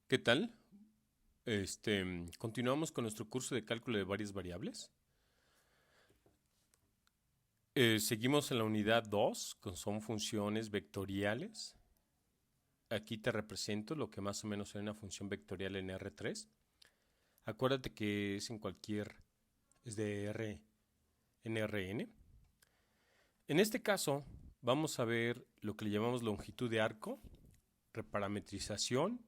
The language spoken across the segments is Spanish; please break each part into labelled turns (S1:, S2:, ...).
S1: ¿Qué tal? Continuamos con nuestro curso de cálculo de varias variables. Seguimos en la unidad 2, que son funciones vectoriales. Aquí te represento lo que más o menos es una función vectorial en R3. Acuérdate que es es de R en Rn. En este caso, vamos a ver lo que le llamamos longitud de arco, reparametrización,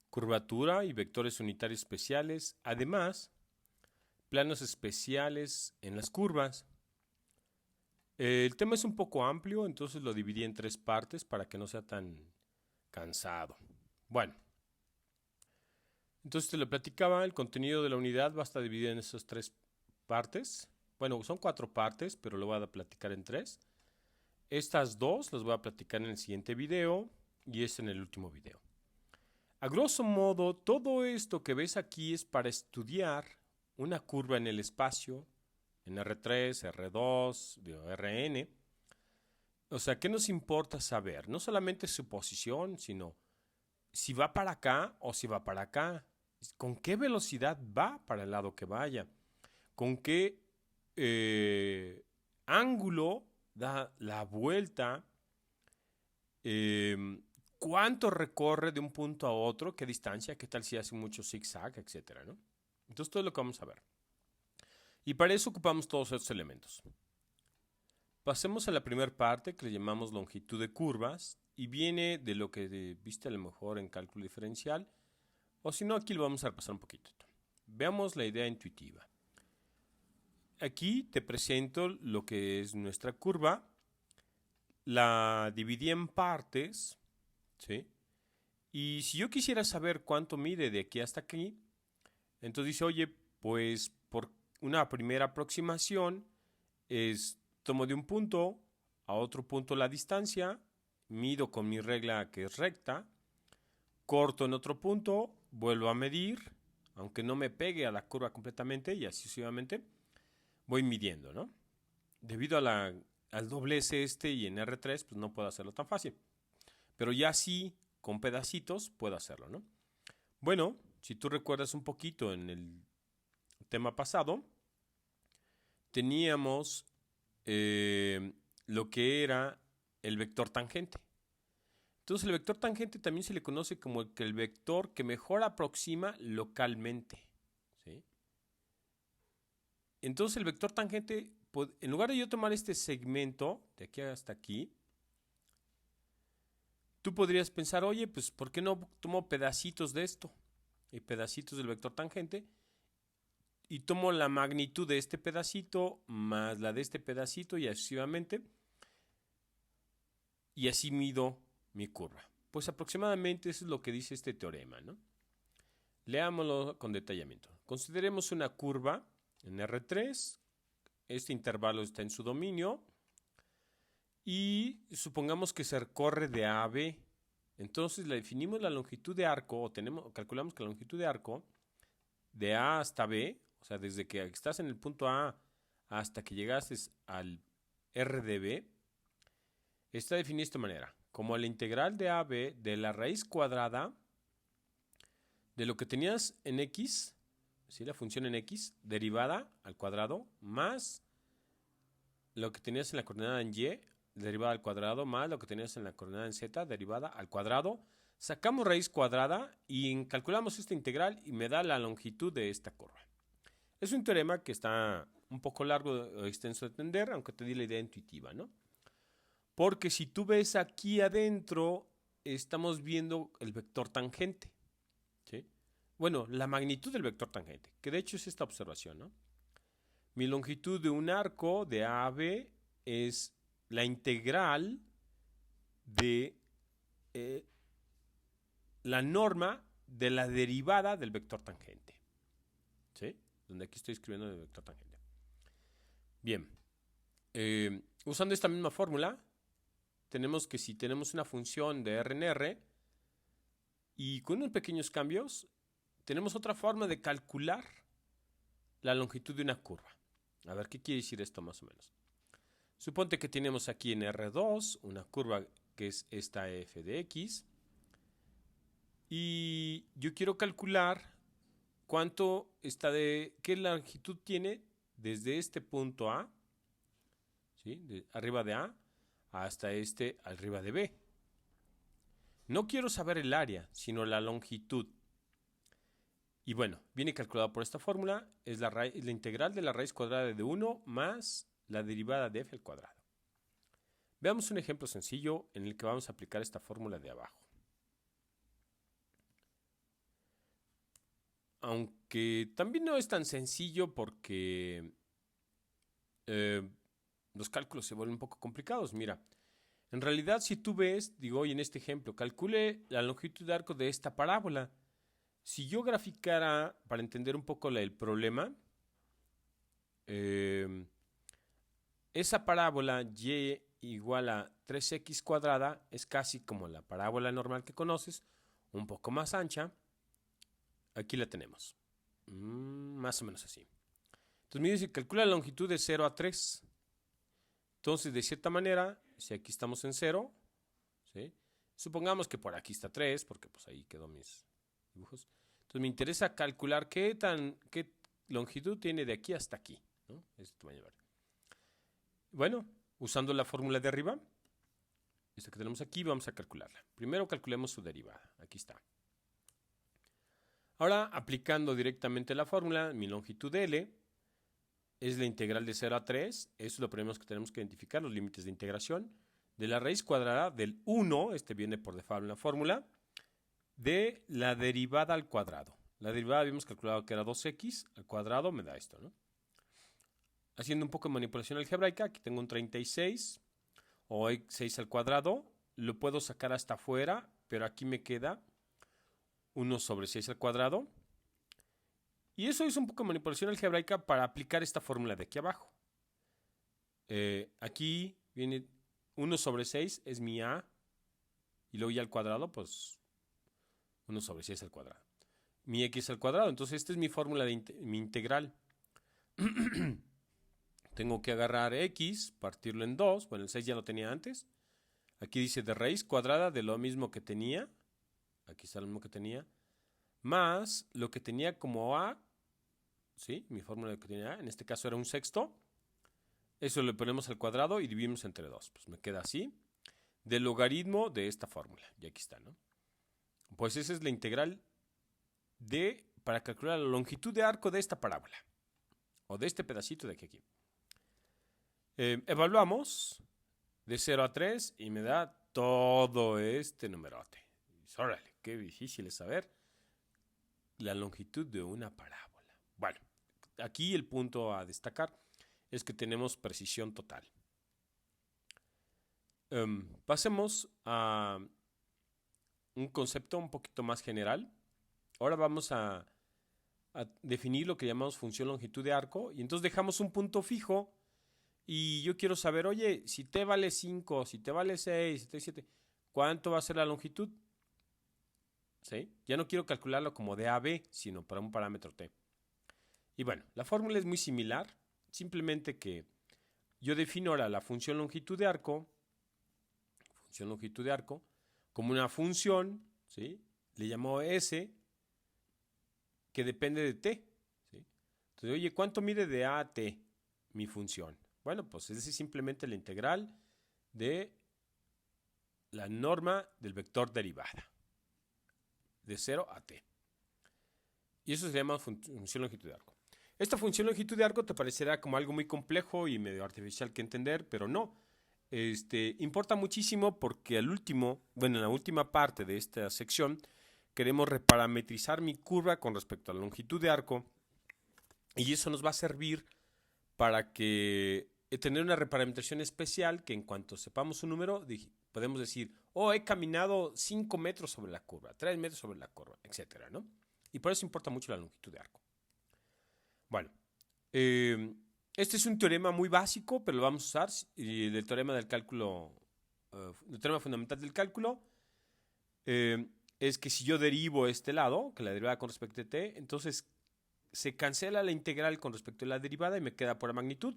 S1: curvatura y vectores unitarios especiales. Además, planos especiales en las curvas. El tema es un poco amplio, entonces lo dividí en tres partes para que no sea tan cansado. Bueno, entonces te lo platicaba, el contenido de la unidad va a estar dividido en esas tres partes. Bueno, son cuatro partes, pero lo voy a platicar en tres. Estas dos las voy a platicar en el siguiente video y es en el último video. A grosso modo, todo esto que ves aquí es para estudiar una curva en el espacio, en R3, R2, Rn. O sea, ¿qué nos importa saber? No solamente su posición, sino si va para acá o si va para acá. ¿Con qué velocidad va para el lado que vaya? ¿Con qué ángulo da la vuelta? ¿Cuánto recorre de un punto a otro? ¿Qué distancia? ¿Qué tal si hace mucho zigzag? Etcétera, ¿no? Entonces, todo lo que vamos a ver. Y para eso ocupamos todos estos elementos. Pasemos a la primera parte que le llamamos longitud de curvas y viene de lo que viste a lo mejor en cálculo diferencial, o si no, aquí lo vamos a repasar un poquito. Veamos la idea intuitiva. Aquí te presento lo que es nuestra curva, la dividí en partes, ¿sí? Y si yo quisiera saber cuánto mide de aquí hasta aquí, entonces dice, oye, pues por una primera aproximación tomo de un punto a otro punto la distancia, mido con mi regla que es recta, corto en otro punto, vuelvo a medir, aunque no me pegue a la curva completamente y así sucesivamente, voy midiendo, ¿no? Debido al doblez y en R3, pues no puedo hacerlo tan fácil. Pero ya sí, con pedacitos, puedo hacerlo, ¿no? Bueno, si tú recuerdas un poquito en el tema pasado, teníamos lo que era el vector tangente. Entonces el vector tangente también se le conoce como el vector que mejor aproxima localmente, ¿sí? Entonces el vector tangente, en lugar de yo tomar este segmento de aquí hasta aquí, tú podrías pensar, oye, pues ¿por qué no tomo pedacitos de esto? Y pedacitos del vector tangente y tomo la magnitud de este pedacito más la de este pedacito y así sucesivamente, y así mido mi curva. Pues aproximadamente eso es lo que dice este teorema, ¿no? Leámoslo con detallamiento. Consideremos una curva en R3, este intervalo está en su dominio y supongamos que se recorre de A a B. Entonces le definimos la longitud de arco o calculamos que la longitud de arco de A hasta B, o sea, desde que estás en el punto A hasta que llegaste al R de B, está definida de esta manera, como la integral de AB de la raíz cuadrada de lo que tenías en X, ¿sí? La función en X, derivada al cuadrado, más lo que tenías en la coordenada en Y, derivada al cuadrado, más lo que tenías en la coordenada en Z, derivada al cuadrado. Sacamos raíz cuadrada y calculamos esta integral y me da la longitud de esta curva. Es un teorema que está un poco largo o extenso de entender, aunque te di la idea intuitiva, ¿no? Porque si tú ves aquí adentro, estamos viendo el vector tangente, ¿sí? Bueno, la magnitud del vector tangente, que de hecho es esta observación, ¿no? Mi longitud de un arco de A a B es la integral de eh, la norma de la derivada del vector tangente, ¿sí? Donde aquí estoy escribiendo el vector tangente. Bien, usando esta misma fórmula, tenemos que si tenemos una función de R en R y con unos pequeños cambios, tenemos otra forma de calcular la longitud de una curva. A ver, ¿qué quiere decir esto más o menos? Suponte que tenemos aquí en R2 una curva que es esta f de x Y yo quiero calcular qué longitud tiene desde este punto A, ¿sí? Arriba de A, hasta arriba de B. No quiero saber el área, sino la longitud. Y bueno, viene calculado por esta fórmula, es la integral de la raíz cuadrada de 1 más la derivada de f al cuadrado. Veamos un ejemplo sencillo en el que vamos a aplicar esta fórmula de abajo. Aunque también no es tan sencillo porque los cálculos se vuelven un poco complicados. Mira, en realidad si tú ves, digo hoy en este ejemplo, calcule la longitud de arco de esta parábola. Si yo graficara, para entender un poco el problema, esa parábola y igual a 3x cuadrada es casi como la parábola normal que conoces, un poco más ancha. Aquí la tenemos, más o menos así. Entonces me dice, calcula la longitud de 0 a 3. Entonces, de cierta manera, si aquí estamos en 0, ¿sí? Supongamos que por aquí está 3, porque pues ahí quedó mis dibujos. Entonces me interesa calcular qué longitud tiene de aquí hasta aquí, ¿no? Esto va a llevar. Bueno, usando la fórmula de arriba, esta que tenemos aquí, vamos a calcularla. Primero calculemos su derivada. Aquí está. Ahora, aplicando directamente la fórmula, mi longitud L es la integral de 0 a 3. Eso es lo primero que tenemos que identificar, los límites de integración. De la raíz cuadrada del 1, viene por default en la fórmula, de la derivada al cuadrado. La derivada habíamos calculado que era 2x al cuadrado, me da esto, ¿no? Haciendo un poco de manipulación algebraica, aquí tengo un 36, o 6 al cuadrado, lo puedo sacar hasta afuera, pero aquí me queda 1 sobre 6 al cuadrado. Y eso es un poco de manipulación algebraica para aplicar esta fórmula de aquí abajo. Aquí viene 1 sobre 6, es mi A, y luego ya al cuadrado, pues 1 sobre 6 al cuadrado. Mi x al cuadrado, entonces esta es mi fórmula de mi integral. Tengo que agarrar x, partirlo en 2, bueno, el 6 ya lo tenía antes. Aquí dice de raíz cuadrada de lo mismo que tenía, aquí está lo mismo que tenía, más lo que tenía como a, ¿sí? Mi fórmula de que tenía a, en este caso era un sexto. Eso lo ponemos al cuadrado y dividimos entre 2. Pues me queda así, del logaritmo de esta fórmula. Y aquí está, ¿no? Pues esa es la integral para calcular la longitud de arco de esta parábola, o de este pedacito de aquí. Evaluamos de 0 a 3 y me da todo este numerote. Órale, qué difícil es saber la longitud de una parábola. Bueno, aquí el punto a destacar es que tenemos precisión total. Pasemos a un concepto un poquito más general. Ahora vamos a definir lo que llamamos función longitud de arco, y entonces dejamos un punto fijo y yo quiero saber, oye, si t vale 5, si t vale 6, si t 7, ¿cuánto va a ser la longitud? ¿Sí? Ya no quiero calcularlo como de a a b, sino para un parámetro t. Y bueno, la fórmula es muy similar, simplemente que yo defino ahora la función longitud de arco como una función, ¿sí? Le llamo s, que depende de t, ¿sí? Entonces, oye, ¿cuánto mide de a a t mi función? Bueno, pues es simplemente la integral de la norma del vector derivada, de 0 a t. Y eso se llama función longitud de arco. Esta función longitud de arco te parecerá como algo muy complejo y medio artificial que entender, pero no. Importa muchísimo porque en la última parte de esta sección queremos reparametrizar mi curva con respecto a la longitud de arco, y eso nos va a servir para tener una reparametrización especial que en cuanto sepamos un número podemos decir, he caminado 5 metros sobre la curva, 3 metros sobre la curva, etcétera, ¿no? Y por eso importa mucho la longitud de arco. Bueno, este es un teorema muy básico, pero lo vamos a usar, del teorema del cálculo, el teorema fundamental del cálculo. Es que si yo derivo este lado, que la derivada con respecto a t, entonces se cancela la integral con respecto a la derivada y me queda por magnitud.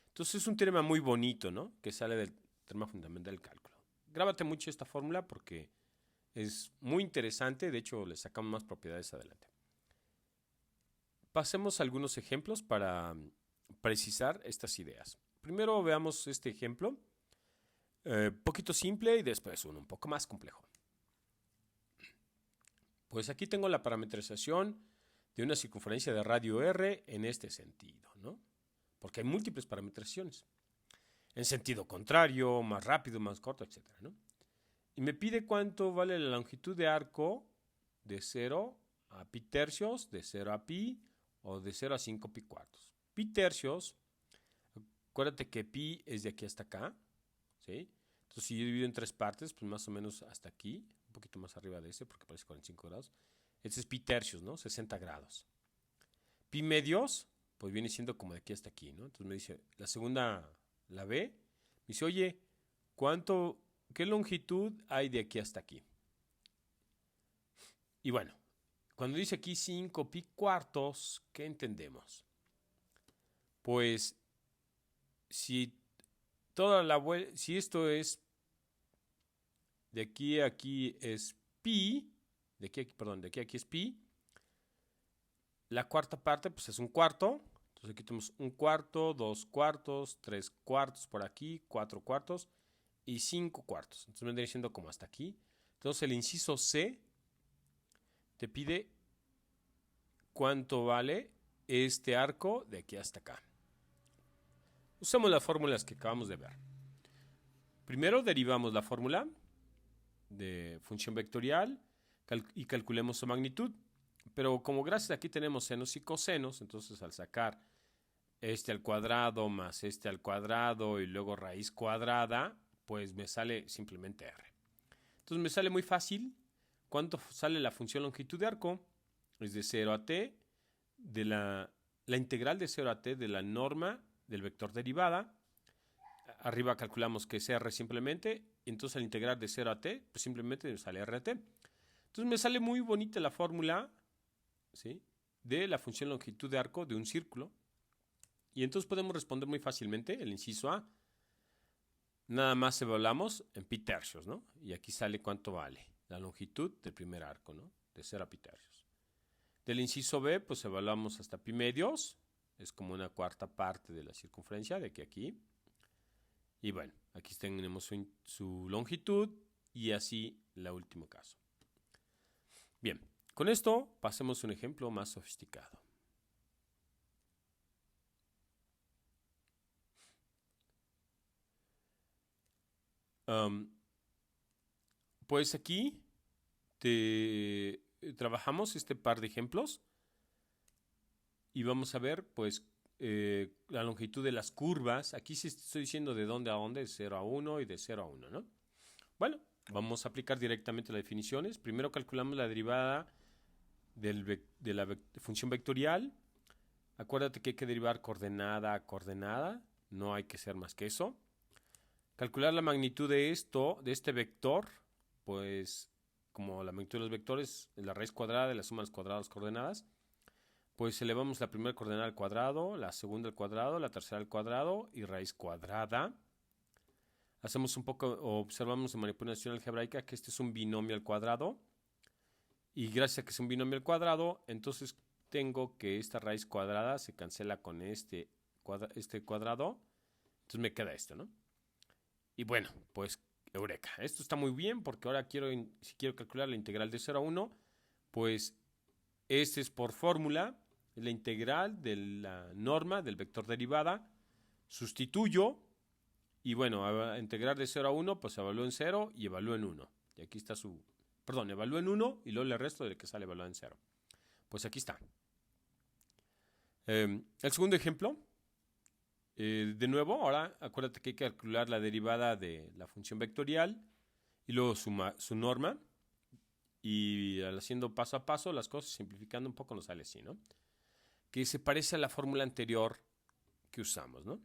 S1: Entonces es un teorema muy bonito, ¿no? Que sale del teorema fundamental del cálculo. Grábate mucho esta fórmula porque Es muy interesante, de hecho le sacamos más propiedades adelante. Pasemos a algunos ejemplos para precisar estas ideas. Primero veamos este ejemplo, poquito simple y después uno un poco más complejo. Pues aquí tengo la parametrización de una circunferencia de radio R en este sentido, ¿no? Porque hay múltiples parametrizaciones. En sentido contrario, más rápido, más corto, etc., ¿no? Y me pide cuánto vale la longitud de arco de 0 a pi tercios, de 0 a pi o de 0 a 5 pi cuartos. Pi tercios, acuérdate que pi es de aquí hasta acá, ¿sí? Entonces si yo divido en 3 partes, pues más o menos hasta aquí, un poquito más arriba de ese porque parece 45 grados. Este es pi tercios, ¿no? 60 grados. Pi medios, pues viene siendo como de aquí hasta aquí, ¿no? Entonces me dice, la segunda la ve, me dice, oye, ¿qué longitud hay de aquí hasta aquí? Y bueno, cuando dice aquí 5 pi cuartos, ¿qué entendemos? Pues si si esto es de aquí a aquí es pi, de aquí a aquí es pi, la cuarta parte pues es un cuarto. Entonces aquí tenemos un cuarto, 2 cuartos, 3 cuartos por aquí, 4 cuartos y 5 cuartos. Entonces me vendría diciendo como hasta aquí. Entonces el inciso C te pide cuánto vale este arco de aquí hasta acá. Usemos las fórmulas que acabamos de ver. Primero derivamos la fórmula de función vectorial y calculemos su magnitud. Pero como gracias aquí tenemos senos y cosenos, entonces al sacar este al cuadrado más este al cuadrado y luego raíz cuadrada, pues me sale simplemente R. Entonces me sale muy fácil. ¿Cuánto sale la función longitud de arco? Es de 0 a t, de la integral de 0 a t de la norma del vector derivada. Arriba calculamos que es R simplemente, entonces al integrar de 0 a t, pues simplemente me sale RT. Entonces me sale muy bonita la fórmula, ¿sí?, de la función longitud de arco de un círculo. Y entonces podemos responder muy fácilmente el inciso A. Nada más evaluamos en pi tercios, ¿no? Y aquí sale cuánto vale la longitud del primer arco, ¿no? De 0 a pi tercios. Del inciso B, pues evaluamos hasta pi medios. Es como una cuarta parte de la circunferencia de aquí a aquí. Y bueno, aquí tenemos su longitud y así el último caso. Bien, con esto pasemos a un ejemplo más sofisticado. Pues aquí trabajamos este par de ejemplos y vamos a ver pues la longitud de las curvas. Aquí sí estoy diciendo de dónde a dónde, de 0 a 1 y de 0 a 1, ¿no? Bueno, vamos a aplicar directamente las definiciones. Primero calculamos la derivada de la función vectorial. Acuérdate que hay que derivar coordenada a coordenada, no hay que ser más que eso. Calcular la magnitud de este vector, pues como la magnitud de los vectores es la raíz cuadrada de la suma de los cuadrados coordenadas, pues elevamos la primera coordenada al cuadrado, la segunda al cuadrado, la tercera al cuadrado y raíz cuadrada. Hacemos observamos en manipulación algebraica que este es un binomio al cuadrado. Y gracias a que es un binomio al cuadrado, entonces tengo que esta raíz cuadrada se cancela con este cuadrado. Entonces me queda esto, ¿no? Y bueno, pues eureka. Esto está muy bien porque ahora si quiero calcular la integral de 0 a 1, pues este es por fórmula, la integral de la norma del vector derivada. Sustituyo y bueno, a integrar de 0 a 1, pues evalúo en 0 y evalúo en 1. Y aquí está evalúo en 1 y luego le resto del que sale evaluado en 0. Pues aquí está. El segundo ejemplo. De nuevo, ahora acuérdate que hay que calcular la derivada de la función vectorial y luego su norma. Y haciendo paso a paso las cosas, simplificando un poco, nos sale así, ¿no? Que se parece a la fórmula anterior que usamos, ¿no?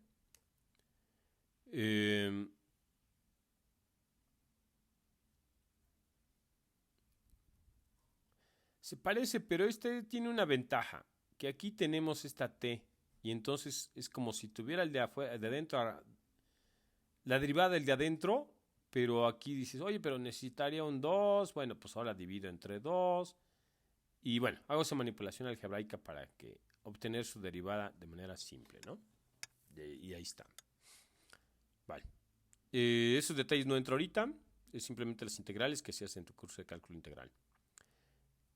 S1: Se parece, pero este tiene una ventaja, que aquí tenemos esta t, y entonces es como si tuviera el de adentro, la derivada del de adentro, pero aquí dices, oye, pero necesitaría un 2. Bueno, pues ahora divido entre 2. Y bueno, hago esa manipulación algebraica para que obtener su derivada de manera simple, ¿no? Y ahí está. Vale. Esos detalles no entro ahorita. Es simplemente las integrales que se hacen en tu curso de cálculo integral.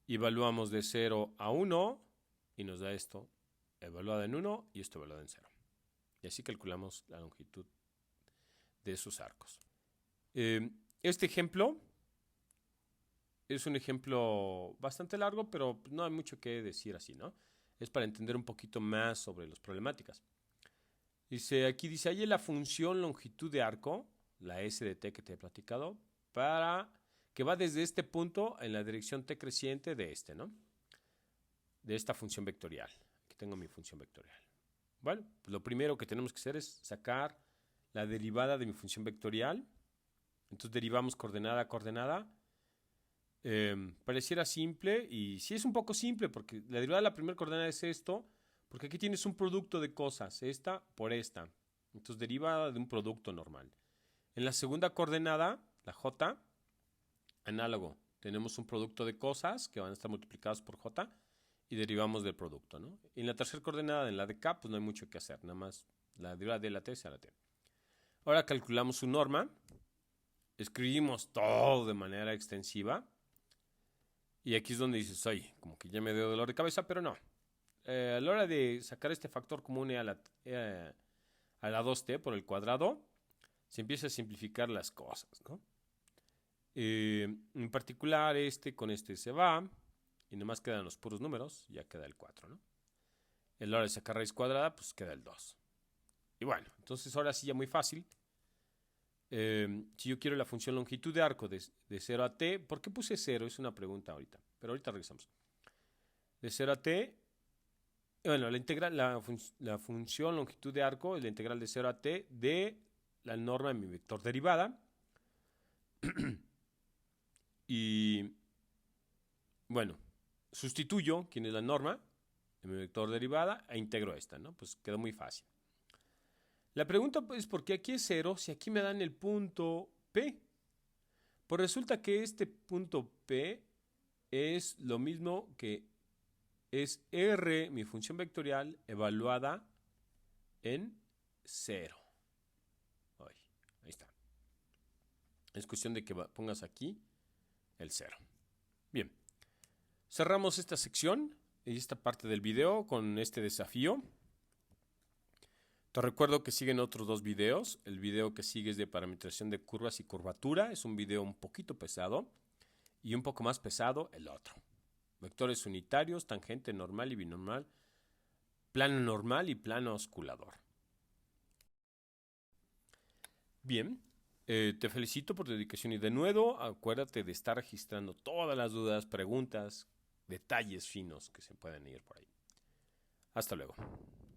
S1: Evaluamos de 0 a 1 y nos da esto evaluada en 1 y esto evaluado en 0. Y así calculamos la longitud de esos arcos. Este ejemplo es un ejemplo bastante largo, pero no hay mucho que decir así, ¿no? Es para entender un poquito más sobre las problemáticas. Aquí dice, hay la función longitud de arco, la S de t que te he platicado, que va desde este punto en la dirección t creciente de este, ¿no? De esta función vectorial. Aquí tengo mi función vectorial. Bueno, pues lo primero que tenemos que hacer es sacar la derivada de mi función vectorial. Entonces derivamos coordenada a coordenada. Pareciera simple y sí es un poco simple porque la derivada de la primera coordenada es esto, porque aquí tienes un producto de cosas, esta por esta. Entonces derivada de un producto normal. En la segunda coordenada, la j, análogo. Tenemos un producto de cosas que van a estar multiplicadas por j y derivamos del producto, ¿no? Y en la tercera coordenada, en la de k, pues no hay mucho que hacer, nada más la derivada de la t sea la t. Ahora calculamos su norma, escribimos todo de manera extensiva y aquí es donde dices, oye, como que ya me dio dolor de cabeza, pero no. A la hora de sacar este factor común a la 2t por el cuadrado, se empieza a simplificar las cosas, ¿no? En particular con este se va y nomás quedan los puros números, ya queda el 4, ¿no? A la hora de sacar raíz cuadrada, pues queda el 2. Y bueno, entonces ahora sí ya muy fácil. Si yo quiero la función longitud de arco de 0 a t, ¿por qué puse 0? Es una pregunta ahorita, pero ahorita regresamos. De 0 a t, bueno, la función longitud de arco es la integral de 0 a t de la norma de mi vector derivada. Y bueno, sustituyo quién es la norma de mi vector derivada e integro esta, ¿no? Pues quedó muy fácil. La pregunta es ¿por qué aquí es 0 si aquí me dan el punto P? Pues resulta que este punto P es lo mismo que es R, mi función vectorial, evaluada en 0. Ahí está. Es cuestión de que pongas aquí el 0. Bien. Cerramos esta sección y esta parte del video con este desafío. Te recuerdo que siguen otros 2 videos. El video que sigue es de parametrización de curvas y curvatura. Es un video un poquito pesado. Y un poco más pesado el otro. Vectores unitarios, tangente normal y binormal, plano normal y plano osculador. Bien, te felicito por tu dedicación y de nuevo acuérdate de estar registrando todas las dudas, preguntas, detalles finos que se pueden ir por ahí. Hasta luego.